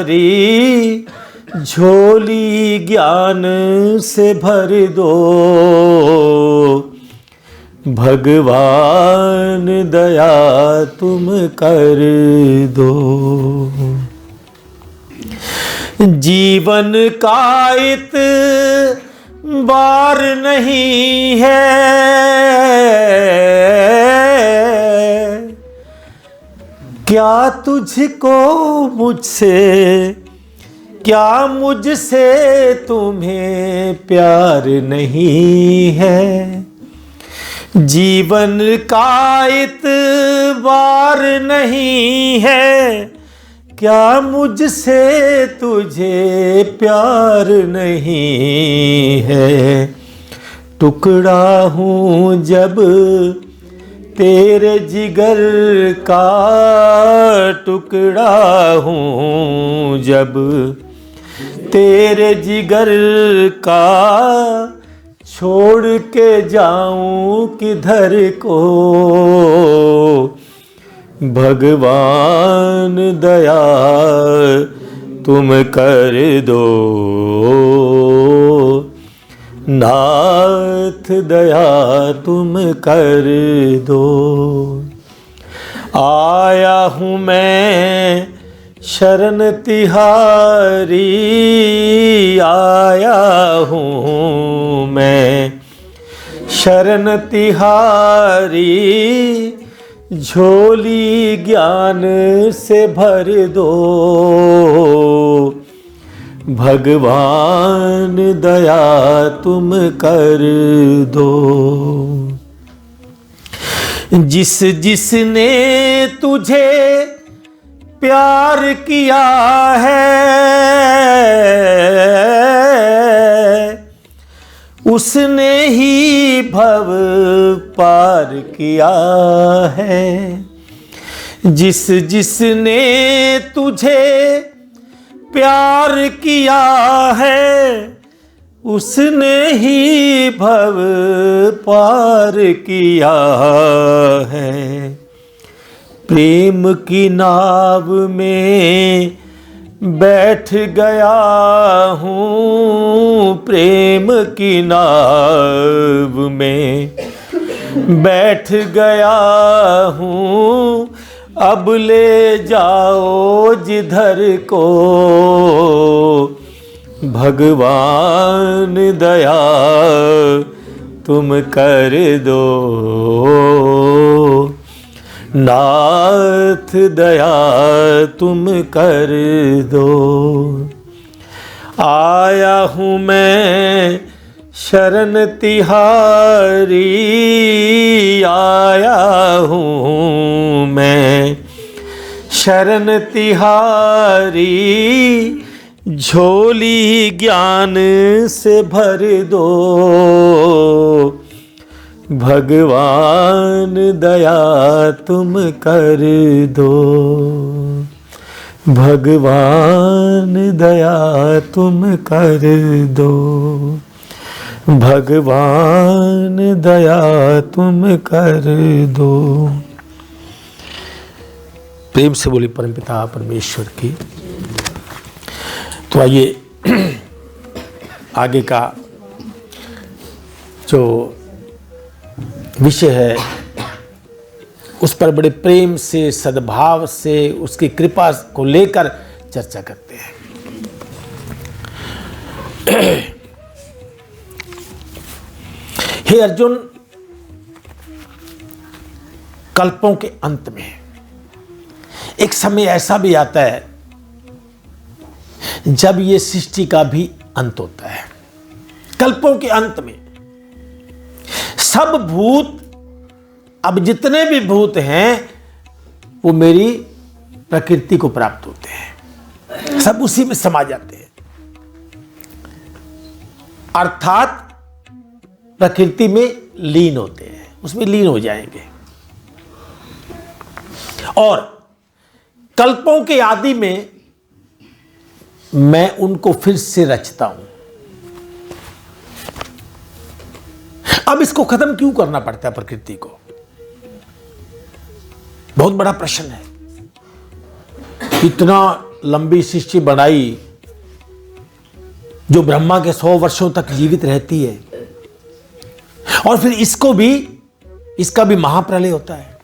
री झोली ज्ञान से भर दो, भगवान दया तुम कर दो। जीवन का इतबार नहीं है, क्या तुझको मुझसे, क्या मुझसे तुम्हें प्यार नहीं है। जीवन का इतबार नहीं है, क्या मुझसे तुझे प्यार नहीं है। टुकड़ा हूँ जब तेरे जिगर का, टुकड़ा हूँ जब तेरे जिगर का, छोड़ के जाऊं किधर को, भगवान दया तुम कर दो। नाथ दया तुम कर दो। आया हूँ मैं शरण तिहारी, आया हूँ मैं शरण तिहारी, झोली ज्ञान से भर दो, भगवान दया तुम कर दो। जिस जिसने तुझे प्यार किया है, उसने ही भव पार किया है। जिस जिसने तुझे प्यार किया है, उसने ही भव पार किया है। प्रेम की नाव में बैठ गया हूँ, प्रेम की नाव में बैठ गया हूँ, अब ले जाओ जिधर को, भगवान दया तुम कर दो। नाथ दया तुम कर दो। आया हूँ मैं शरण तिहारी, आया हूँ मैं शरण तिहारी, झोली ज्ञान से भर दो, भगवान दया तुम कर दो। भगवान दया तुम कर दो, भगवान दया तुम कर दो। प्रेम से बोली परमपिता परमेश्वर की। तो आइए आगे का जो विषय है उस पर बड़े प्रेम से, सद्भाव से, उसकी कृपा को लेकर चर्चा करते हैं। हे अर्जुन, कल्पों के अंत में एक समय ऐसा भी आता है जब ये सृष्टि का भी अंत होता है। कल्पों के अंत में सब भूत, अब जितने भी भूत हैं वो मेरी प्रकृति को प्राप्त होते हैं, सब उसी में समा जाते हैं, अर्थात प्रकृति में लीन होते हैं, उसमें लीन हो जाएंगे। और कल्पों के आदि में मैं उनको फिर से रचता हूं। अब इसको खत्म क्यों करना पड़ता है प्रकृति को? बहुत बड़ा प्रश्न है। इतना लंबी सृष्टि बनाई जो ब्रह्मा के 100 वर्षों तक जीवित रहती है, और फिर इसका भी महाप्रलय होता है।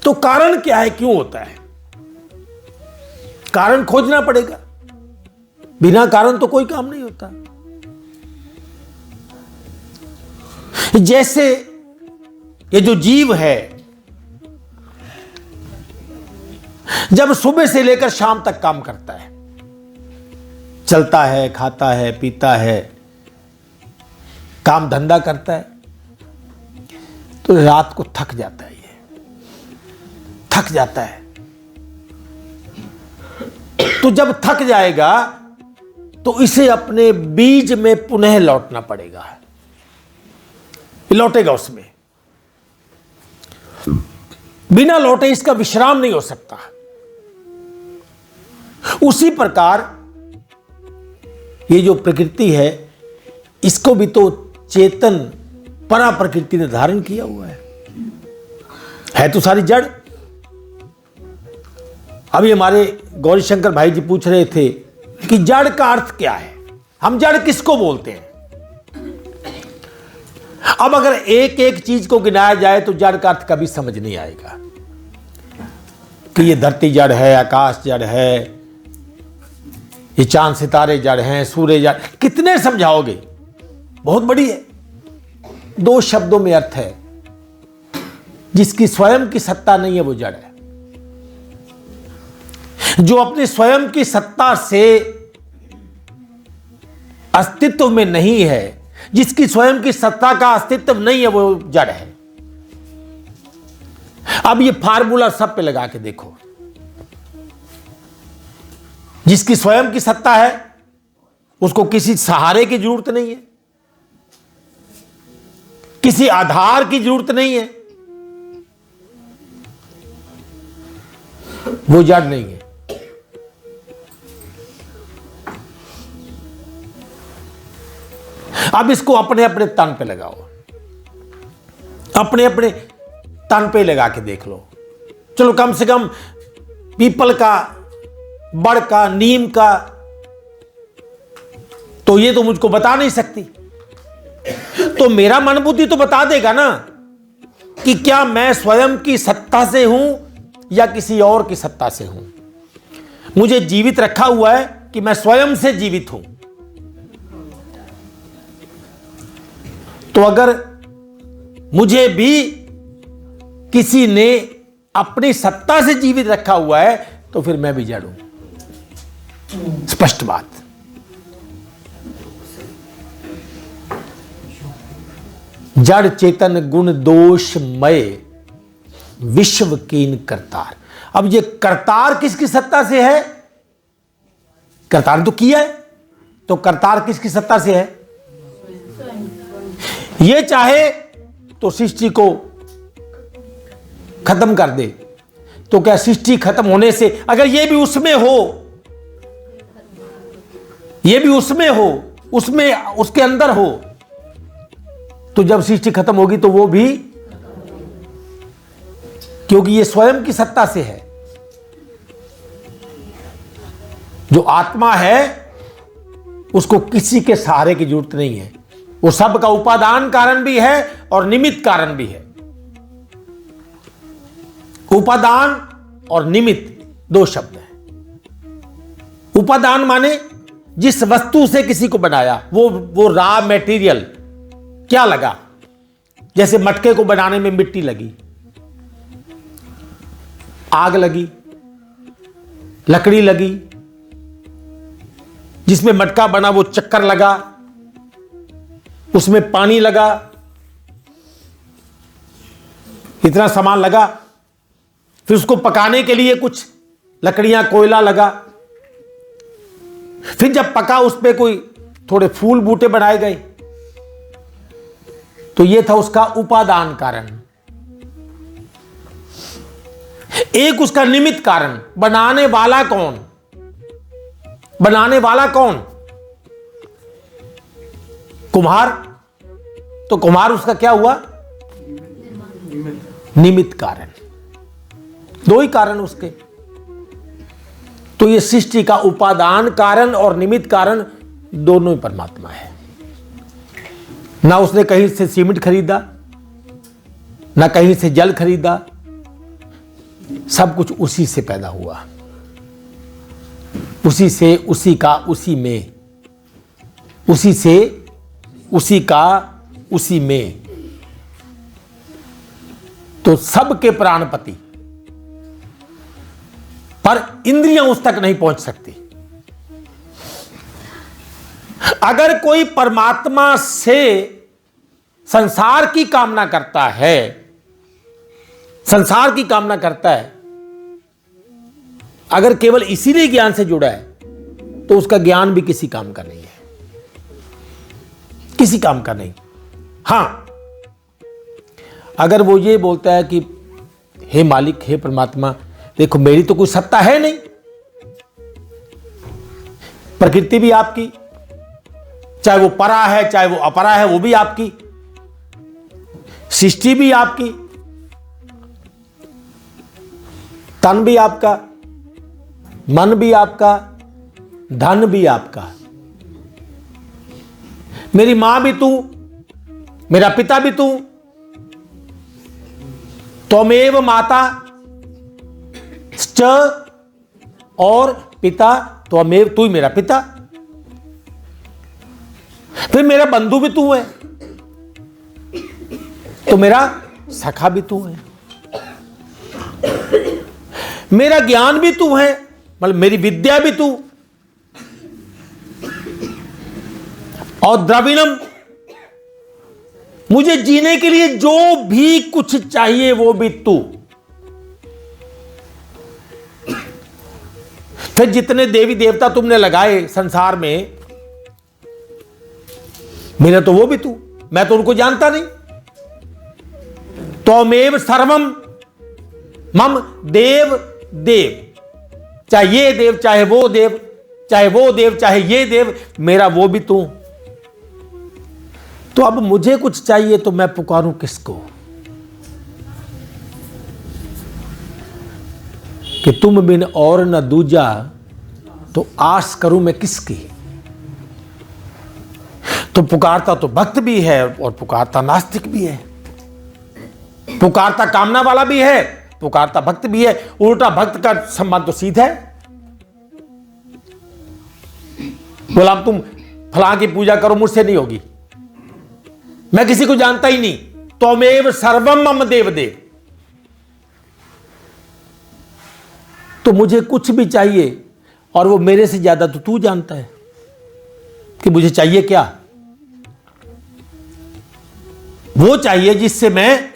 तो कारण क्या है, क्यों होता है? कारण खोजना पड़ेगा, बिना कारण तो कोई काम नहीं होता। जैसे ये जो जीव है, जब सुबह से लेकर शाम तक काम करता है, चलता है, खाता है, पीता है, काम धंधा करता है, तो रात को थक जाता है, ये थक जाता है। तो जब थक जाएगा तो इसे अपने बीज में पुनः लौटना पड़ेगा, लौटेगा उसमें। बिना लौटे इसका विश्राम नहीं हो सकता। उसी प्रकार ये जो प्रकृति है, इसको भी तो चेतन परा प्रकृति ने धारण किया हुआ है तो सारी जड़। अभी हमारे गौरी शंकर भाई जी पूछ रहे थे कि जड़ का अर्थ क्या है, हम जड़ किसको बोलते हैं। अब अगर एक एक चीज को गिनाया जाए तो जड़ का अर्थ कभी समझ नहीं आएगा कि ये धरती जड़ है, आकाश जड़ है, ये चांद सितारे जड़ हैं, सूर्य जड़, कितने समझाओगे, बहुत बड़ी है। 2 शब्दों में अर्थ है, जिसकी स्वयं की सत्ता नहीं है वो जड़ है। जो अपने स्वयं की सत्ता से अस्तित्व में नहीं है, जिसकी स्वयं की सत्ता का अस्तित्व नहीं है, वो जड़ है। अब ये फार्मूला सब पे लगा के देखो। जिसकी स्वयं की सत्ता है उसको किसी सहारे की जरूरत नहीं है, किसी आधार की जरूरत नहीं है, वो जड़ नहीं है। अब इसको अपने अपने तन पे लगाओ, अपने अपने तन पे लगा के देख लो। चलो कम से कम पीपल का, बड़ का, नीम का तो ये तो मुझको बता नहीं सकती, तो मेरा मन बुद्धि तो बता देगा ना कि क्या मैं स्वयं की सत्ता से हूं या किसी और की सत्ता से हूं। मुझे जीवित रखा हुआ है कि मैं स्वयं से जीवित हूं। तो अगर मुझे भी किसी ने अपनी सत्ता से जीवित रखा हुआ है तो फिर मैं भी जड़ हूं। स्पष्ट बात। जड़ चेतन गुण दोषमय विश्व कीन करतार। अब ये करतार किसकी सत्ता से है? करतार ने तो किया है, तो करतार किसकी सत्ता से है? ये चाहे तो सृष्टि को खत्म कर दे, तो क्या सृष्टि खत्म होने से, अगर ये भी उसमें हो, ये भी उसमें हो, उसमें उसके अंदर हो, तो जब सृष्टि खत्म होगी तो वो भी, क्योंकि ये स्वयं की सत्ता से है। जो आत्मा है उसको किसी के सहारे की जरूरत नहीं है, वो सब का उपादान कारण भी है और निमित्त कारण भी है। उपादान और निमित्त 2 शब्द हैं। उपादान माने जिस वस्तु से किसी को बनाया, वो रॉ मटेरियल क्या लगा। जैसे मटके को बनाने में मिट्टी लगी, आग लगी, लकड़ी लगी, जिसमें मटका बना वो चक्कर लगा, उसमें पानी लगा, इतना सामान लगा, फिर उसको पकाने के लिए कुछ लकड़ियां, कोयला लगा, फिर जब पका उस पे कोई थोड़े फूल बूटे बनाए गए, तो ये था उसका उपादान कारण। एक उसका निमित्त कारण। बनाने वाला कौन? बनाने वाला कौन? कुम्हार। तो कुम्हार उसका क्या हुआ? निमित्त कारण। 2 ही कारण उसके। तो ये सृष्टि का उपादान कारण और निमित्त कारण दोनों ही परमात्मा है। ना उसने कहीं से सीमेंट खरीदा, ना कहीं से जल खरीदा, सब कुछ उसी से पैदा हुआ, उसी से, उसी का उसी में, उसी से उसी का उसी में। तो सबके प्राणपति, पर इंद्रियां उस तक नहीं पहुंच सकती। अगर कोई परमात्मा से संसार की कामना करता है, संसार की कामना करता है, अगर केवल इसीलिए ज्ञान से जुड़ा है, तो उसका ज्ञान भी किसी काम का नहीं है, किसी काम का नहीं। हां, अगर वो ये बोलता है कि हे मालिक, हे परमात्मा, देखो मेरी तो कोई सत्ता है नहीं, प्रकृति भी आपकी, चाहे वो परा है चाहे वो अपरा है, वो भी आपकी, सृष्टि भी आपकी, तन भी आपका, मन भी आपका, धन भी आपका, मेरी मां भी तू, मेरा पिता भी तू, त्वमेव माता च, और पिता त्वमेव, तू ही मेरा पिता, फिर मेरा बंधु भी तू है, तो मेरा सखा भी तू है, मेरा ज्ञान भी तू है, मतलब मेरी विद्या भी तू, और द्रविणम, मुझे जीने के लिए जो भी कुछ चाहिए वो भी तू। फिर जितने देवी देवता तुमने लगाए संसार में, मेरा तो वो भी तू, मैं तो उनको जानता नहीं। त्वमेव सर्वम मम देव देव, चाहे ये देव चाहे वो देव, चाहे वो देव चाहे ये देव, मेरा वो भी तू। तो अब मुझे कुछ चाहिए तो मैं पुकारूं किसको? कि तुम बिन और न दूजा, तो आस करूं मैं किसकी? तो पुकारता तो भक्त भी है और पुकारता नास्तिक भी है, पुकारता कामना वाला भी है, पुकारता भक्त भी है। उल्टा भक्त का संबंध तो सीधा है, बोला अब तुम फलां की पूजा करो, मुझसे नहीं होगी, मैं किसी को जानता ही नहीं। त्वमेव सर्वम मम देव देव। तो मुझे कुछ भी चाहिए और वो मेरे से ज्यादा तो तू जानता है कि मुझे चाहिए क्या। वो चाहिए जिससे मैं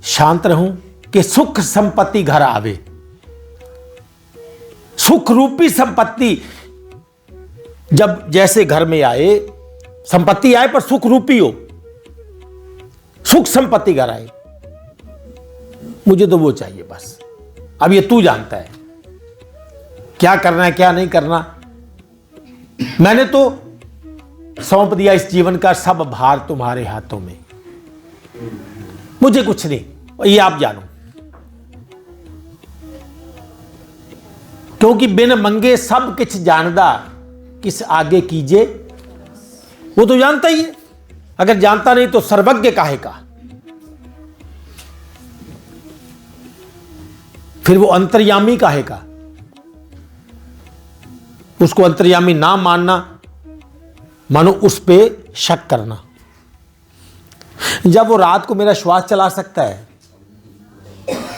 शांत रहूं, कि सुख संपत्ति घर आवे। सुख रूपी संपत्ति जब जैसे घर में आए, संपत्ति आए पर सुख रूपी हो, सुख संपत्ति घर आए, मुझे तो वो चाहिए बस। अब ये तू जानता है क्या करना है क्या नहीं करना। मैंने तो सौंप दिया इस जीवन का सब भार तुम्हारे हाथों में, मुझे कुछ नहीं, ये आप जानो। क्योंकि बिन मंगे सब किछ जानदा, किस आगे कीजे। वो तो जानता ही है, अगर जानता नहीं तो सर्वज्ञ काहे का। फिर वो अंतर्यामी काहे का। उसको अंतर्यामी ना मानना मानो उस पे शक करना। जब वो रात को मेरा श्वास चला सकता है,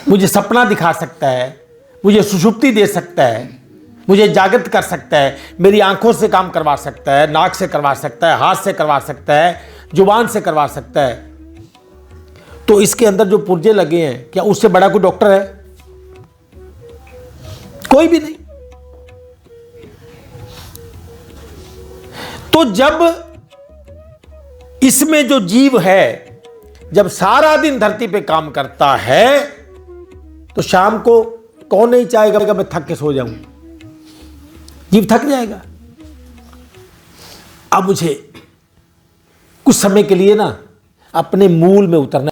मुझे सपना दिखा सकता है, मुझे सुषुप्ति दे सकता है, मुझे जागृत कर सकता है, मेरी आंखों से काम करवा सकता है, नाक से करवा सकता है, हाथ से करवा सकता है, जुबान से करवा सकता है, तो इसके अंदर जो पुर्जे लगे हैं, क्या उससे बड़ा कोई डॉक्टर है? कोई भी नहीं। तो जब इसमें जो जीव है, जब सारा दिन धरती पे काम करता है, तो शाम को कौन नहीं चाहेगा मैं थक के सो जाऊं? जीव थक जाएगा। अब मुझे कुछ समय के लिए ना अपने मूल में उतरना